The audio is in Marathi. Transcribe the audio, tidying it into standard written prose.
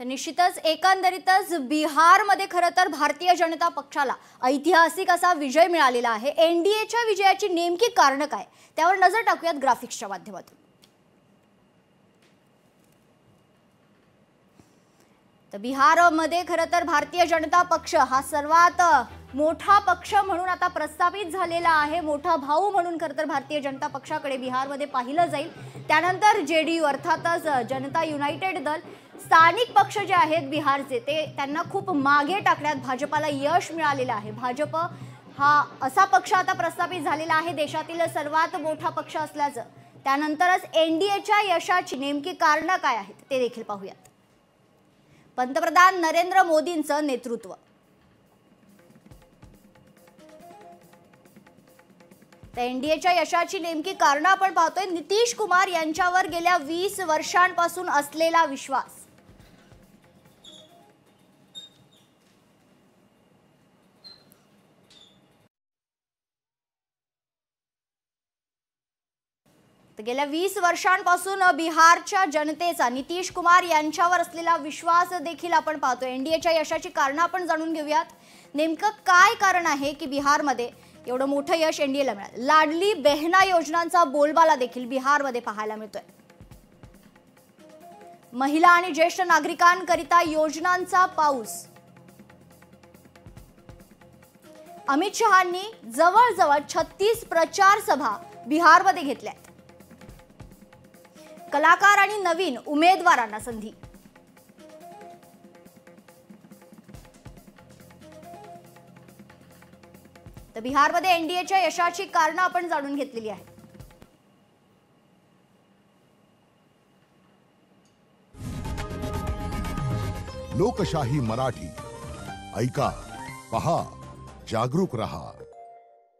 तर निश्चितच एकंदरीतच बिहारमध्ये खरं तर भारतीय जनता पक्षाला ऐतिहासिक असा विजय मिळालेला आहे। एनडीएच्या विजयाची नेमकी कारण काय त्यावर नजर टाकूयात ग्राफिक्सच्या माध्यमातून। तर बिहारमध्ये खरं तर भारतीय जनता पक्ष हा सर्वात मोठा पक्ष म्हणून आता प्रस्थापित झालेला आहे। मोठा भाऊ म्हणून खरं तर भारतीय जनता पक्षाकडे बिहारमध्ये पाहिलं जाईल। त्यानंतर जेडीयू अर्थातच जनता युनायटेड दल, स्थानिक पक्ष जे आहेत बिहारचे ते त्यांना खूप मागे टाकण्यात भाजपाला यश मिळालेलं आहे। भाजप हा असा पक्ष आता प्रस्थापित झालेला आहे देशातील सर्वात मोठा पक्ष असल्याचं। त्यानंतरच एनडीएच्या यशाची नेमकी कारणं काय आहेत ते देखील पाहूयात। पंतप्रधान नरेंद्र मोदींचं नेतृत्व, तर एनडीएच्या यशाची नेमकी कारणं आपण पाहतोय। नितीश कुमार यांच्यावर गेल्या 20 वर्षांपासून असलेला विश्वास, गेल्या 20 वर्षांपासून बिहारच्या जनतेचा नितीश कुमार यांच्यावर असलेला विश्वास देखील आपण पाहतो। एनडीएच्या यशाची कारणं आपण जाणून घेऊयात। नेमकं काय कारण आहे की बिहारमध्ये एवढं मोठं यश एनडीएला मिळालं। लाडली बहना योजनांचा बोलबाला देखील बिहारमध्ये पाहायला मिळतोय। महिला आणि ज्येष्ठ नागरिकांकरिता योजनांचा पाऊस। अमित शहांनी जवळजवळ 36 प्रचार सभा बिहारमध्ये घेतल्या। कलाकार आणि नवीन उमेदवारांना संधी। तर बिहारमध्ये एनडीएच्या यशाची कारणं आपण जाणून घेतलेली आहेत। लोकशाही मराठी ऐका, पहा, जागरूक रहा।